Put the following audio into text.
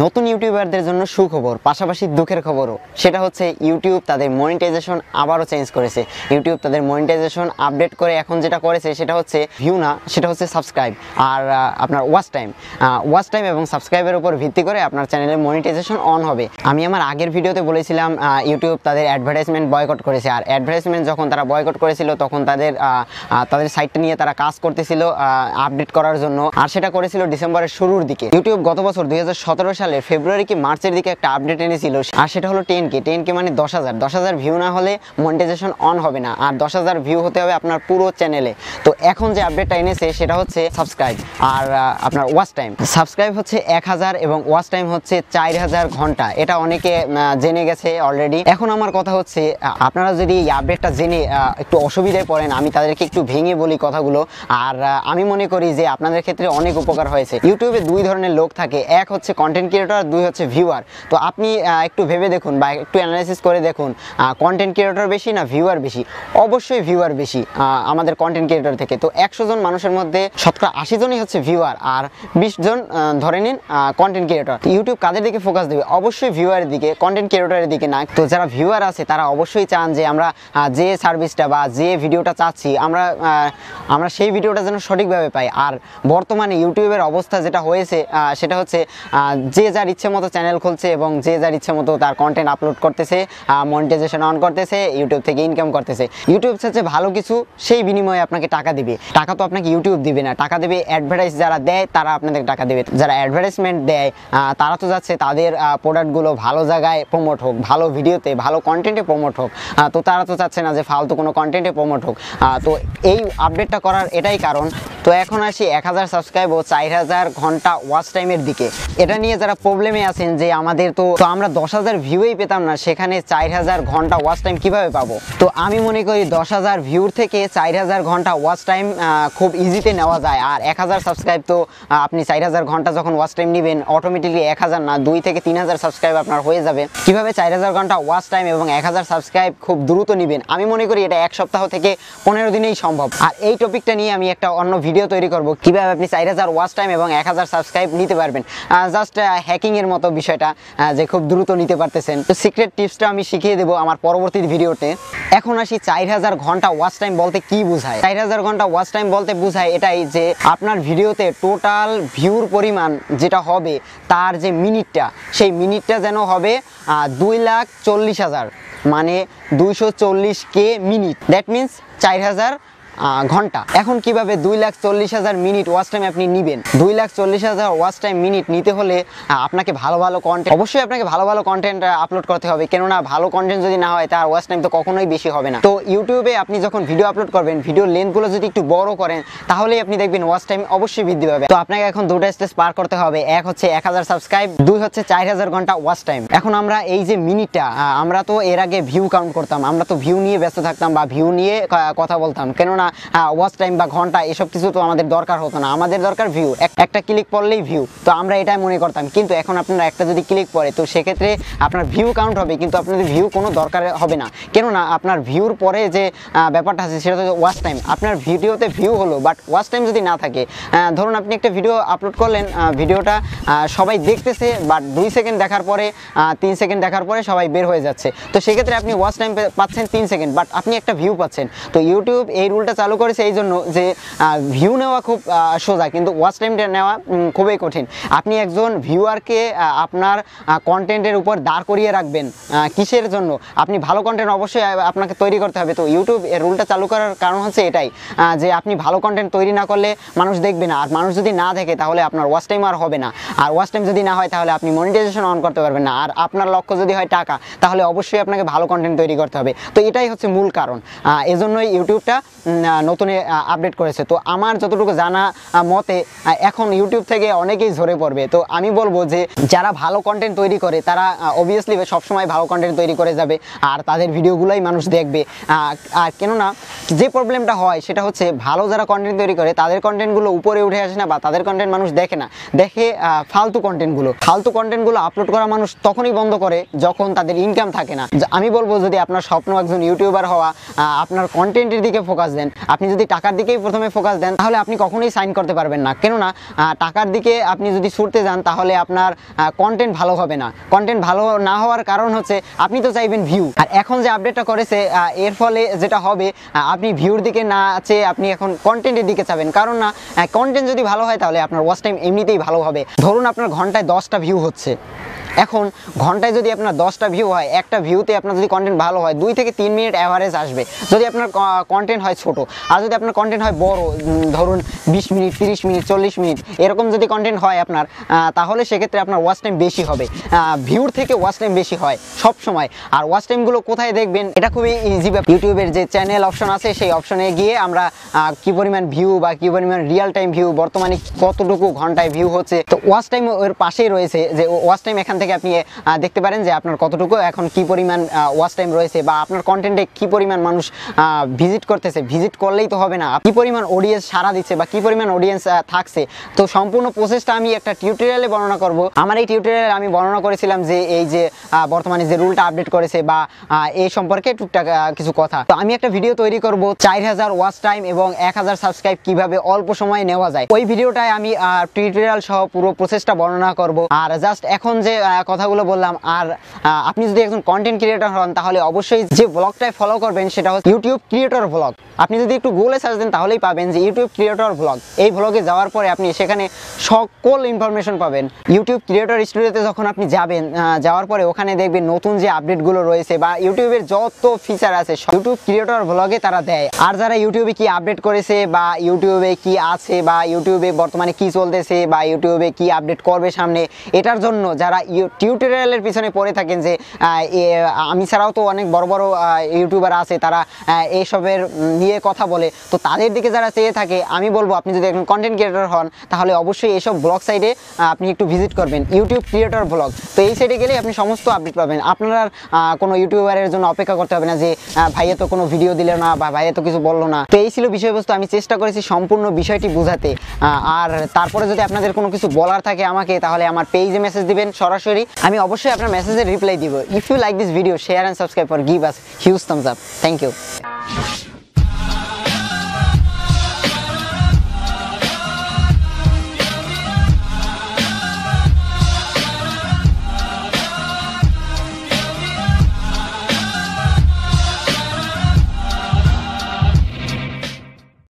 নতুন ইউটিউবারদের জন্য সুখবর, পাশাপাশি দুঃখের খবরও। সেটা হচ্ছে ইউটিউব তাদের মনিটাইজেশন আবারও চেঞ্জ করেছে। ইউটিউব তাদের মনিটাইজেশন আপডেট করে এখন যেটা করেছে সেটা হচ্ছে ভিউ না, সেটা হচ্ছে সাবস্ক্রাইব আর আপনার ওয়াচ টাইম এবং সাবস্ক্রাইবের উপর ভিত্তি করে আপনার চ্যানেলের মনিটাইজেশন অন হবে। আমি আমার আগের ভিডিওতে বলেছিলাম ইউটিউব তাদের অ্যাডভার্টাইজমেন্ট বয়কট করেছে, আর অ্যাডভার্টাইজমেন্ট যখন তারা বয়কট করেছিল তখন তাদের সাইটটা নিয়ে তারা কাজ করতেছিল আপডেট করার জন্য, আর সেটা করেছিল ডিসেম্বরের শুরুর দিকে। ইউটিউব গত বছর 2017 সালের ফেব্রুয়ারি কি মার্চের দিকে একটা আপডেট এনেছিল, আর সেটা হলো 10K মানে 10,000 ভিউ না হলে মনিটাইজেশন অন হবে না, আর 10,000 ভিউ হতে হবে আপনার পুরো চ্যানেলে। তো এখন যে আপডেটটা এনেছে সেটা হচ্ছে সাবস্ক্রাইব আর আপনার ওয়াচ টাইম। সাবস্ক্রাইব হচ্ছে 1000 এবং ওয়াচ টাইম হচ্ছে 4000 ঘন্টা। এটা অনেকে জেনে গেছে অলরেডি। এখন আমার কথা হচ্ছে, আপনারা যদি এই আপডেটটা জেনে একটু অসুবিধায় পড়েন, আমি তাদেরকে একটু ভেঙে বলি কথাগুলো, আর আমি মনে করি যে আপনাদের ক্ষেত্রে অনেক উপকার হয়েছে। ইউটিউবে দুই ধরনের লোক থাকে, এক হচ্ছে কন্টেন্ট ক্রিয়েটর, দুই হচ্ছে ভিউয়ার। তো আপনি একটু ভেবে দেখুন বা একটু অ্যানালাইসিস করে দেখুন, কন্টেন্ট ক্রিয়েটর বেশি না ভিউয়ার বেশি? অবশ্যই ভিউয়ার বেশি আমাদের কন্টেন্ট ক্রিয়েটর থেকে। তো 100 জন মানুষের মধ্যে শতকরা 80 জনই হচ্ছে ভিউয়ার, আর 20 জন ধরে নিন কন্টেন্ট ক্রিয়েটর। ইউটিউব কাদের দিকে ফোকাস দেবে? অবশ্যই ভিউয়ারের দিকে, কন্টেন্ট ক্রিয়েটরের দিকে না। তো যারা ভিউয়ার আছে তারা অবশ্যই চান যে আমরা যে সার্ভিসটা বা যে ভিডিওটা চাচ্ছি আমরা সেই ভিডিওটা যেন সঠিকভাবে পাই। আর বর্তমানে ইউটিউবের অবস্থা যেটা হয়েছে সেটা হচ্ছে যে যার ইচ্ছে মতো চ্যানেল খুলছে এবং যে যার ইচ্ছে মতো তার কন্টেন্ট আপলোড করতেছে, মনিটাইজেশন অন করতেছে, ইউটিউব থেকে ইনকাম করতেছে। ইউটিউব চাচ্ছে ভালো কিছু, সেই বিনিময়ে আপনাকে টাকা দিবে। টাকা তো আপনাকে ইউটিউব দিবে না, টাকা দেবে অ্যাডভার্টাইজ যারা দেয় তারা আপনাদের টাকা দেবে। যারা অ্যাডভার্টাইজমেন্ট দেয় তারা তো যাচ্ছে তাদের প্রোডাক্টগুলো ভালো জায়গায় প্রমোট হোক, ভালো ভিডিওতে ভালো কন্টেন্টে প্রমোট হোক। তো তারা তো চাচ্ছে না যে ফালতু কোনো কন্টেন্টে প্রমোট হোক। তো এই আপডেটটা করার এটাই কারণ। তো এখন আসি 1000 সাবস্ক্রাইব ও 4000 ঘন্টা ওয়াচ টাইমের দিকে। এটা নিয়ে যারা প্রবলেমে আছেন যে আমাদের তো আমরা 10,000 ভিউই পেতাম না, সেখানে 4000 ঘন্টা ওয়াচ টাইম কিভাবে পাবো? তো আমি মনে করি 10,000 ভিউর থেকে 4000 ঘন্টা ওয়াচ টাইম খুব ইজিতে নেওয়া যায়। আর 1000 সাবস্ক্রাইব তো আপনি 4000 ঘন্টা যখন ওয়াচ টাইম নেবেন অটোমেটিকলি 1000 না 2 থেকে 3000 সাবস্ক্রাইব আপনার হয়ে যাবে। কিভাবে 4000 ঘন্টা ওয়াচ টাইম এবং 1000 সাবস্ক্রাইব খুব দ্রুত নেবেন? আমি মনে করি এটা 1 সপ্তাহ থেকে 15 দিনেই সম্ভব। আর এই টপিকটা নিয়ে আমি একটা অন্য ভিডিও তৈরি করব, কিভাবে আপনি 4000 ওয়াচ টাইম এবং 1000 সাবস্ক্রাইব নিতে পারবেন। জাস্ট হ্যাকিং এর মতো বিষয়টা, যে খুব দ্রুত নিতে পারতেছেন। তো সিক্রেট টিপসটা আমি শিখিয়ে দেবো আমার পরবর্তী ভিডিওতে। এখন আসি 4000 ঘন্টা ওয়াচ টাইম বলতে কি বোঝায়। 4000 ঘন্টা ওয়াচ টাইম বলতে বোঝায় এটাই যে আপনার ভিডিওতে টোটাল ভিউর পরিমাণ যেটা হবে তার যে মিনিটটা, সেই মিনিটটা যেন হবে 2,40,000, মানে 240K মিনিট। দ্যাট মিনস 4000 ঘন্টা। এখন কিভাবে 2,40,000 মিনিট ওয়াচ টাইম আপনি নেবেন? 2,40,000 ওয়াচ টাইম মিনিট নিতে হলে আপনাকে ভালো কন্টেন্ট, অবশ্যই আপনাকে ভালো কন্টেন্ট আপলোড করতে হবে, কেননা ভালো কন্টেন্ট যদি না হয় তার ওয়াচ টাইম তো কখনোই বেশি হবে না। তো ইউটিউবে আপনি যখন ভিডিও আপলোড করবেন, ভিডিও লেন্থগুলো যদি একটু বড় করেন তাহলেই আপনি দেখবেন ওয়াচ টাইম অবশ্যই বৃদ্ধি পাবে। তো আপনাকে এখন দুটো স্টেজ পার করতে হবে, এক হচ্ছে 1000 সাবস্ক্রাইব, দুই হচ্ছে 4000 ঘন্টা ওয়াচ টাইম। এখন আমরা এই যে মিনিটটা, আমরা তো এর আগে ভিউ কাউন্ট করতাম, আমরা তো ভিউ নিয়ে ব্যস্ত থাকতাম বা ভিউ নিয়ে কথা বলতাম, কেননা ওয়াচ টাইম বা ঘন্টা এসব কিছু তো আমাদের দরকার হতো না। আমাদের দরকার ভিউ, একটা ক্লিক পড়লেই ভিউ। তো আমরা এটাই মনে করতাম, কিন্তু এখন আপনারা একটা যদি ক্লিক পড়ে তো সেক্ষেত্রে আপনার ভিউ কাউন্ট হবে, কিন্তু আপনাদের ভিউ কোনো দরকার হবে না, কেননা আপনার ভিউর পরে যে ব্যাপারটা আছে সেটা হচ্ছে ওয়াচ টাইম। আপনার ভিডিওতে ভিউ হলো বাট ওয়াচ টাইম যদি না থাকে, ধরুন আপনি একটা ভিডিও আপলোড করলেন, ভিডিওটা সবাই দেখতেছে বাট 2 সেকেন্ড দেখার পরে 3 সেকেন্ড দেখার পরে সবাই বের হয়ে যাচ্ছে। তো সেক্ষেত্রে আপনি ওয়াচ টাইম পাচ্ছেন 3 সেকেন্ড বাট আপনি একটা ভিউ পাচ্ছেন। তো ইউটিউব এই রুলটা চালু করেছে এই জন্য যে ভিউ নেওয়া খুব সোজা, কিন্তু ওয়াচ টাইমটা নেওয়া খুবই কঠিন। আপনি একজন ভিউয়ারকে আপনার কন্টেন্টের উপর দাঁড় করিয়ে রাখবেন কিসের জন্য? আপনি ভালো কন্টেন্ট অবশ্যই আপনাকে তৈরি করতে হবে। তো ইউটিউব এর রুলটা চালু করার কারণ হচ্ছে এটাই, যে আপনি ভালো কন্টেন্ট তৈরি না করলে মানুষ দেখবে না, আর মানুষ যদি না দেখে তাহলে আপনার ওয়াচ টাইম আর হবে না, আর ওয়াচ টাইম যদি না হয় তাহলে আপনি মনিটাইজেশন অন করতে পারবেন না। আর আপনার লক্ষ্য যদি হয় টাকা, তাহলে অবশ্যই আপনাকে ভালো কন্টেন্ট তৈরি করতে হবে। তো এটাই হচ্ছে মূল কারণ, এজন্যই ইউটিউবটা নতুন আপডেট করেছে। তো আমার যতটুকু জানা মতে এখন ইউটিউব থেকে অনেকেই ঝরে পড়বে। তো আমি বলবো যে যারা ভালো কন্টেন্ট তৈরি করে তারা অবভিয়াসলি সবসময় ভালো কন্টেন্ট তৈরি করে যাবে, আর তাদের ভিডিওগুলোই মানুষ দেখবে। আর কেননা যে প্রবলেমটা হয় সেটা হচ্ছে ভালো যারা কন্টেন্ট তৈরি করে তাদের কন্টেন্টগুলো উপরে উঠে আসে না, বা তাদের কন্টেন্ট মানুষ দেখে না, দেখে ফালতু কন্টেন্টগুলো আপলোড করা মানুষ তখনই বন্ধ করে যখন তাদের ইনকাম থাকে না। আমি বলবো যদি আপনার স্বপ্ন একজন ইউটিউবার হওয়া, আপনার কন্টেন্টের দিকে ফোকাস দেন, আপনি যদি টাকার দিকেই প্রথমে ফোকাস দেন তাহলে আপনি কখনোই সাইন করতে পারবেন না, কেননা টাকার দিকে আপনি যদি ছুটতে যান তাহলে আপনার কন্টেন্ট ভালো হবে না। কন্টেন্ট ভালো না হওয়ার কারণ হচ্ছে আপনি তো চাইবেন ভিউ, আর এখন যে আপডেটটা করেছে এর ফলে যেটা হবে আপনি ভিউর দিকে না চেয়ে আপনি এখন কন্টেন্টের দিকে চাবেন, কারণ না কন্টেন্ট যদি ভালো হয় তাহলে আপনার ওয়াচ টাইম এমনিতেই ভালো হবে। ধরুন আপনার ঘন্টায় 10টা ভিউ হচ্ছে, এখন ঘন্টায় যদি আপনার 10টা ভিউ হয়, একটা ভিউতে আপনার যদি কন্টেন্ট ভালো হয় 2 থেকে 3 মিনিট অ্যাভারেজ আসবে যদি আপনার কন্টেন্ট হয় ছোট। আর যদি আপনার কন্টেন্ট হয় বড়, ধরুন 20 মিনিট 30 মিনিট 40 মিনিট এরকম যদি কন্টেন্ট হয় আপনার, তাহলে সেক্ষেত্রে আপনার ওয়াচ টাইম বেশি হবে। ভিউর থেকে ওয়াচ টাইম বেশি হয় সব সময়। আর ওয়াচ টাইমগুলো কোথায় দেখবেন, এটা খুবই ইজি ব্যাপার। ইউটিউবের যে চ্যানেল অপশন আছে সেই অপশনে গিয়ে আমরা কি পরিমাণ ভিউ বা কি পরিমাণ রিয়েল টাইম ভিউ, বর্তমানে কতটুকু ঘন্টায় ভিউ হচ্ছে, তো ওয়াচ টাইম ওর পাশেই রয়েছে যে ওয়াচ টাইম এখান থেকে আপনি দেখতে পারেন যে আপনার কতটুকু এখন কি পরিমাণ ওয়াচ টাইম রয়েছে বা আপনার কন্টেন্টে কি পরিমাণ মানুষ ভিজিট করতেছে। ভিজিট করলেই তো হবে না, কি পরিমাণ অডিয়েন্স সাড়া দিচ্ছে বা কি পরিমাণ অডিয়েন্স থাকছে। তো সম্পূর্ণ প্রসেসটা আমি একটা টিউটোরিয়ালে বর্ণনা করব। আমার এই টিউটোরিয়ালে আমি বর্ণনা করেছিলাম যে এই যে বর্তমানে যে রুলটা আপডেট করেছে বা এই সম্পর্কে টুকটাক কিছু কথা। তো আমি একটা ভিডিও তৈরি করব 4000 ওয়াচ টাইম এবং 1000 সাবস্ক্রাইব কিভাবে অল্প সময়ে নেওয়া যায়। ওই ভিডিওটায় আমি টিউটোরিয়াল সহ পুরো প্রসেসটা বর্ণনা করব। আর জাস্ট এখন যে কথাগুলো বললাম, আর আপনি যদি একজন কন্টেন্ট ক্রিয়েটর হন তাহলে অবশ্যই যে ব্লগটাই ফলো করবেন সেটা হচ্ছে ইউটিউব ক্রিয়েটর ব্লগ। আপনি যদি একটু গুগলে সার্চ দেন তাহলেই পাবেন যে ইউটিউব ক্রিয়েটর ব্লগ। এই ব্লগে যাওয়ার পরে আপনি সেখানে সকল ইনফরমেশন পাবেন। ইউটিউব ক্রিয়েটর স্টুডিওতে যখন আপনি যাবেন, যাওয়ার পরে ওখানে দেখবেন নতুন যে আপডেটগুলো রয়েছে বা ইউটিউবের যত ফিচার আছে ইউটিউব ক্রিয়েটর ব্লগে তারা দেয়। আর যারা ইউটিউবে কি আপডেট করেছে বা ইউটিউবে কি আছে বা ইউটিউবে বর্তমানে কি চলতেছে বা ইউটিউবে কি আপডেট করবে সামনে, এটার জন্য যারা টিউটোরিয়ালের পিছনে পড়ে থাকেন, যে আমি ছাড়াও তো অনেক বড় বড় ইউটিউবার আছে তারা এইসবের নিয়ে কথা বলে, তো তাদের দিকে যারা চেয়ে থাকে আমি বলবো আপনি যদি একজন কন্টেন্ট ক্রিয়েটর হন তাহলে অবশ্যই এইসব ব্লগ সাইটে আপনি একটু ভিজিট করবেন, ইউটিউব ক্রিয়েটর ব্লগ। তো এই সাইটে গেলে আপনি সমস্ত আপডেট পাবেন। আপনার কোনো ইউটিউবারের জন্য অপেক্ষা করতে হবে না যে ভাইয়া তো কোনো ভিডিও দিল না বা ভাইয়া তো কিছু বললো না। তো এই ছিল বিষয়বস্তু। আমি চেষ্টা করেছি সম্পূর্ণ বিষয়টি বোঝাতে। আর তারপরে যদি আপনাদের কোনো কিছু বলার থাকে আমাকে, তাহলে আমার পেজে মেসেজ দিবেন সরাসরি, আমি অবশ্যই আপনার মেসেজের রিপ্লাই দিব। If you like this video, share and subscribe for give us huge thumbs up. Thank you.